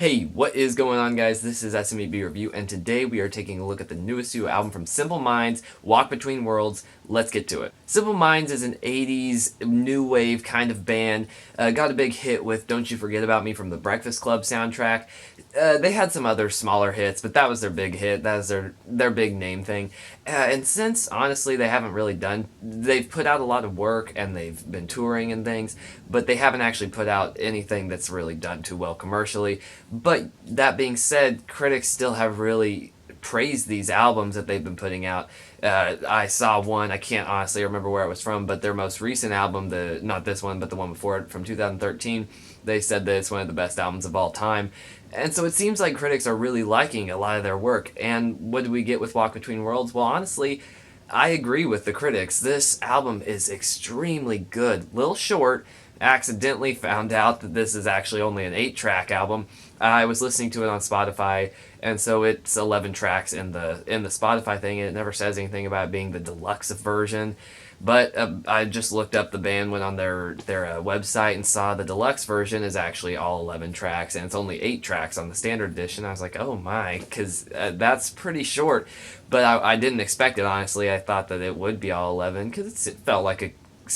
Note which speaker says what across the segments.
Speaker 1: Hey, what is going on, guys? This is SMEB Review, and today we are taking a look at the newest studio album from Simple Minds, Walk Between Worlds. Let's get to it. Simple Minds is an 80s new wave kind of band. Got a big hit with Don't You Forget About Me from the Breakfast Club soundtrack. They had some other smaller hits, but that was their big hit. That was their big name thing. And since, honestly, they've put out a lot of work and they've been touring and things, but they haven't actually put out anything that's really done too well commercially. But that being said, critics still have really praised these albums that they've been putting out. I saw one, I can't honestly remember where it was from, but their most recent album, not this one, but the one before it from 2013, they said that it's one of the best albums of all time. And so it seems like critics are really liking a lot of their work. And what do we get with Walk Between Worlds? Well, honestly, I agree with the critics. This album is extremely good. Little short. Accidentally found out that this is actually only an 8-track album. I was listening to it on Spotify, and so it's 11 tracks in the Spotify thing, and it never says anything about it being the deluxe version. But I just looked up the band, went on their website, and saw the deluxe version is actually all 11 tracks, and it's only 8 tracks on the standard edition. I was like, oh my, because that's pretty short. But I didn't expect it, honestly. I thought that it would be all 11, because it felt like a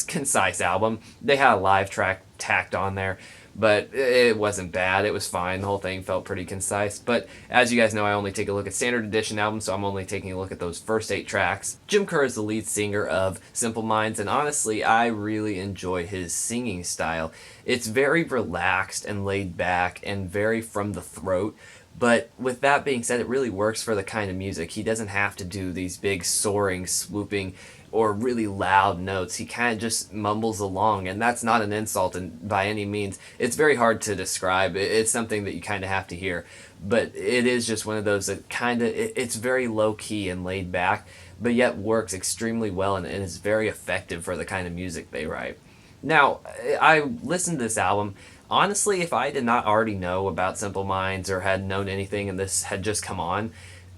Speaker 1: concise album. They had a live track tacked on there, but it wasn't bad. It was fine. The whole thing felt pretty concise. But as you guys know, I only take a look at standard edition albums, so I'm only taking a look at those first 8 tracks. Jim Kerr is the lead singer of Simple Minds, and honestly, I really enjoy his singing style. It's very relaxed and laid back and very from the throat. But with that being said, it really works for the kind of music. He doesn't have to do these big soaring, swooping, or really loud notes. He kind of just mumbles along, and that's not an insult by any means. It's very hard to describe. It's something that you kind of have to hear. But it is just one of those that it's very low-key and laid back, but yet works extremely well and is very effective for the kind of music they write. Now, I listened to this album. Honestly, if I did not already know about Simple Minds or had known anything and this had just come on,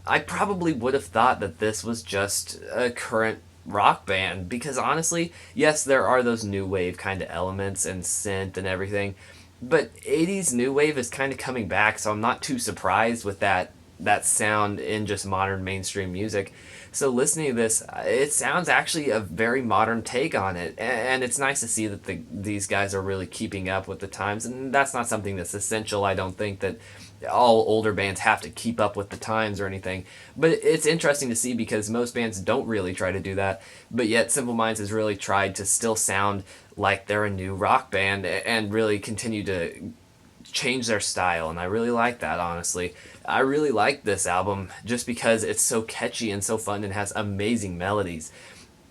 Speaker 1: I probably would have thought that this was just a current rock band, because honestly, yes, there are those new wave kind of elements and synth and everything, but 80s new wave is kind of coming back, so I'm not too surprised with that sound in just modern mainstream music. So listening to this, it sounds actually a very modern take on it, and it's nice to see that these guys are really keeping up with the times, and that's not something that's essential. I don't think that all older bands have to keep up with the times or anything, but it's interesting to see because most bands don't really try to do that, but yet Simple Minds has really tried to still sound like they're a new rock band and really continue to change their style, and I really like that, honestly. I really like this album just because it's so catchy and so fun and has amazing melodies.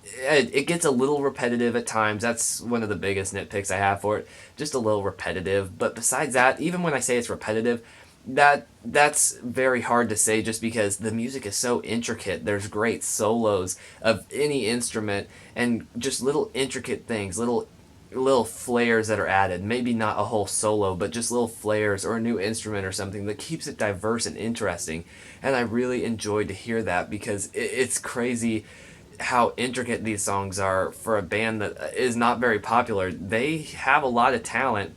Speaker 1: It gets a little repetitive at times. That's one of the biggest nitpicks I have for it. Just a little repetitive. But besides that, even when I say it's repetitive, that's very hard to say just because the music is so intricate. There's great solos of any instrument and just little intricate things, little flares that are added. Maybe not a whole solo, but just little flares or a new instrument or something that keeps it diverse and interesting. And I really enjoyed to hear that because it's crazy how intricate these songs are for a band that is not very popular. They have a lot of talent,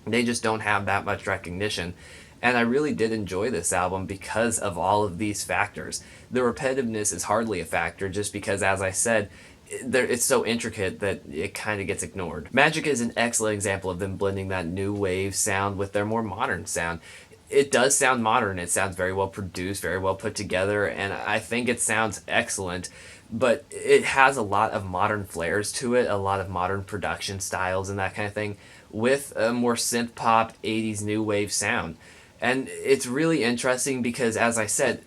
Speaker 1: they just don't have that much recognition. And I really did enjoy this album because of all of these factors. The repetitiveness is hardly a factor just because, as I said, it's so intricate that it kind of gets ignored. Magic is an excellent example of them blending that new wave sound with their more modern sound. It does sound modern. It sounds very well produced, very well put together, and I think it sounds excellent. But it has a lot of modern flares to it, a lot of modern production styles and that kind of thing, with a more synth pop 80s new wave sound. And it's really interesting because, as I said,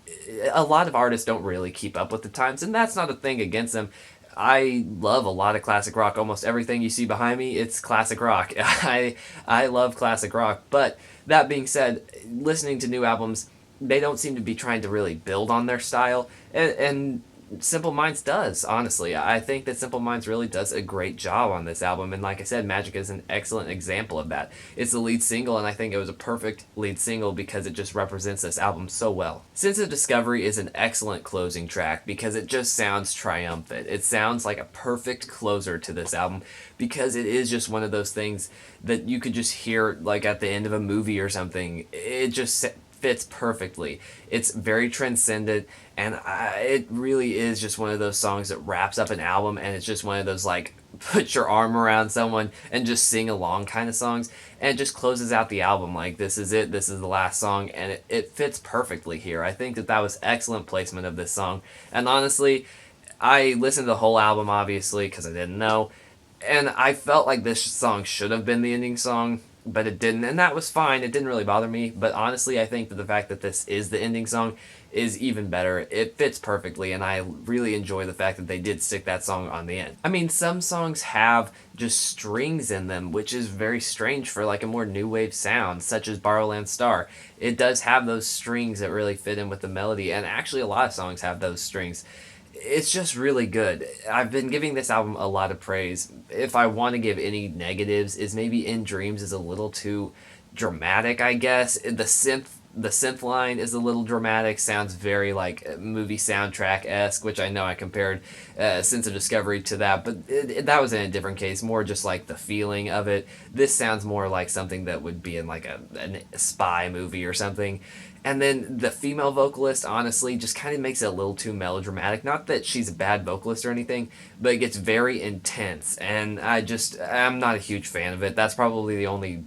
Speaker 1: a lot of artists don't really keep up with the times, and that's not a thing against them. I love a lot of classic rock. Almost everything you see behind me, it's classic rock. I love classic rock. But that being said, listening to new albums, they don't seem to be trying to really build on their style. And Simple Minds does, honestly. I think that Simple Minds really does a great job on this album, and like I said, Magic is an excellent example of that. It's the lead single, and I think it was a perfect lead single because it just represents this album so well. Sense of Discovery is an excellent closing track because it just sounds triumphant. It sounds like a perfect closer to this album because it is just one of those things that you could just hear like at the end of a movie or something. It just fits perfectly. It's very transcendent, and it really is just one of those songs that wraps up an album, and it's just one of those like put your arm around someone and just sing along kind of songs, and it just closes out the album like this is it, this is the last song, and it fits perfectly here. I think that that was excellent placement of this song, and honestly, I listened to the whole album obviously because I didn't know, and I felt like this song should have been the ending song, but it didn't, and that was fine. It didn't really bother me, but honestly, I think that the fact that this is the ending song is even better. It fits perfectly, and I really enjoy the fact that they did stick that song on the end. I mean, some songs have just strings in them, which is very strange for like a more new wave sound, such as Borrowland Star. It does have those strings that really fit in with the melody, and actually a lot of songs have those strings. It's just really good. I've been giving this album a lot of praise. If I want to give any negatives, is maybe In Dreams is a little too dramatic, I guess. The synth line is a little dramatic, sounds very like movie soundtrack esque, which I know I compared Sense of Discovery to that, but that was in a different case, more just like the feeling of it. This sounds more like something that would be in like a spy movie or something. And then the female vocalist, honestly, just kind of makes it a little too melodramatic. Not that she's a bad vocalist or anything, but it gets very intense. And I'm not a huge fan of it. That's probably the only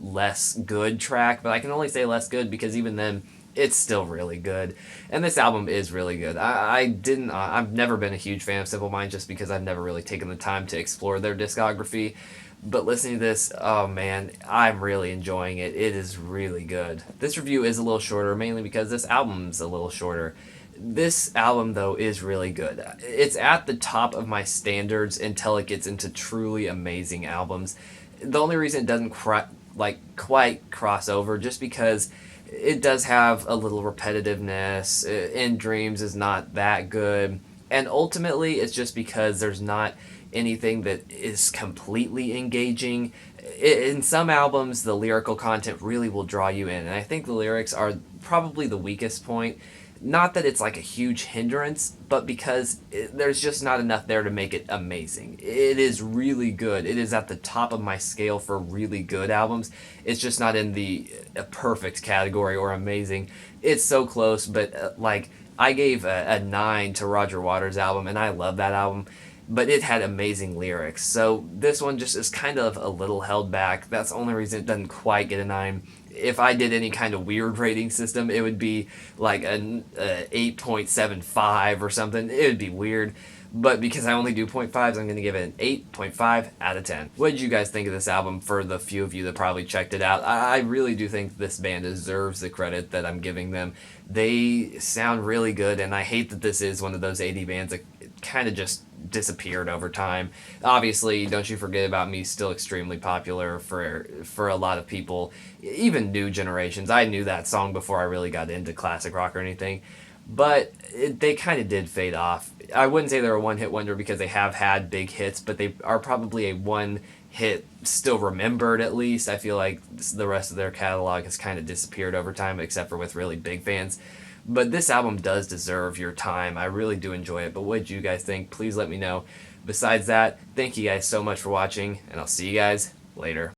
Speaker 1: less good track, but I can only say less good because even then, it's still really good. And this album is really good. I've never been a huge fan of Simple Minds just because I've never really taken the time to explore their discography. But listening to this, oh man, I'm really enjoying it. It is really good. This review is a little shorter, mainly because this album's a little shorter. This album, though, is really good. It's at the top of my standards until it gets into truly amazing albums. The only reason it doesn't quite cross over, just because it does have a little repetitiveness. In Dreams is not that good. And ultimately, it's just because there's not anything that is completely engaging. In some albums, the lyrical content really will draw you in, and I think the lyrics are probably the weakest point. Not that it's like a huge hindrance, but because there's just not enough there to make it amazing. It is really good. It is at the top of my scale for really good albums. It's just not in the perfect category or amazing. It's so close, but like I gave a 9 to Roger Waters' album, and I love that album, but it had amazing lyrics. So this one just is kind of a little held back. That's the only reason it doesn't quite get a 9. If I did any kind of weird rating system, it would be like a 8.75 or something. It would be weird. But because I only do 0.5s, I'm going to give it an 8.5 out of 10. What did you guys think of this album for the few of you that probably checked it out? I really do think this band deserves the credit that I'm giving them. They sound really good, and I hate that this is one of those 80 bands that kind of just disappeared over time. Obviously, Don't You Forget About Me still extremely popular for a lot of people, even new generations. I knew that song before I really got into classic rock or anything, but they kind of did fade off. I wouldn't say they're a one-hit wonder because they have had big hits, but they are probably a one-hit still remembered at least. I feel like the rest of their catalog has kind of disappeared over time, except for with really big fans. But this album does deserve your time. I really do enjoy it. But what did you guys think? Please let me know. Besides that, thank you guys so much for watching, and I'll see you guys later.